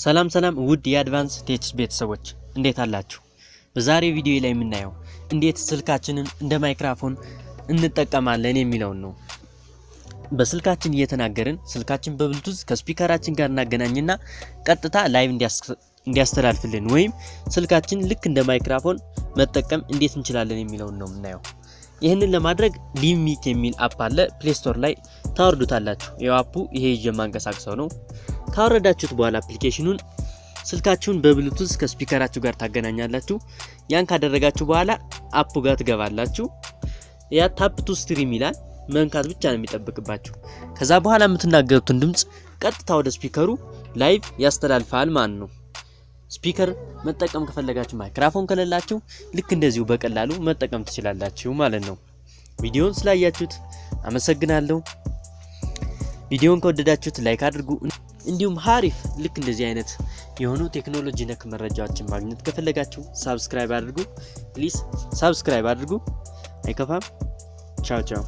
ሰላም ውድ የአድቫንስ ቴክስ ቤተሰቦች እንዴት አላችሁ? በዛሬው ቪዲዮ ላይ የምናየው እንዴት ስልካችንን እንደ ማይክራፎን እንጠቀማለን የሚለው ነው። በስልካችን እየተናገርን ስልካችን በብሉቱዝ ከስፒከራችን ጋር እናገናኝና ቀጥታ ላይቭ እንዲያስተላልፍልን ወይም ስልካችን ልክ እንደ ማይክራፎን መጠቀም እንዴት እንችላለን የሚለው ነው የምናየው። ይሄንን ለማድረግ ሊሚት የሚል አፕ አለ ፕሌይ ስቶር ላይ ታወርዱታላችሁ። የአፑ ይሄ የማንቀሳቀሰው ነው። ካወረዳችሁት በኋላ አፕሊኬሽኑን ስልካችሁን በብሉቱዝ ከስፒከራችሁ ጋር ታገናኛላችሁ። ያን ካደረጋችሁ በኋላ አፑ ጋር ትገባላችሁ። ያ ታፕ ቱ ስትሪም ይላል መንካት ብቻ ነው የሚጠብቅባችሁ። ከዛ በኋላ የምትናገሩትን ድምጽ ቀጥታ ወደ ስፒከሩ ላይቭ ያስተላልፋል ማለት ነው። ስፒከር መጠቀም ከፈለጋችሁ ማይክራፎን ከሌላችሁ ልክ እንደዚሁ በቀላሉ መጠቀም ትችላላችሁ ማለት ነው። ቪዲዮውን ስላያችሁት አመሰግናለሁ። ቪዲዮውን ከወደዳችሁት ላይክ አድርጉ። እንዲሁም ሀሪፍ ልክ እንደዚህ አይነት የሆኑ ቴክኖሎጂ ነክ መረጃዎችን ማግኘት ከፈለጋችሁ ሰብስክራይብ አድርጉ። ፕሊዝ ሰብስክራይብ አድርጉ። አይከፋም። ቻው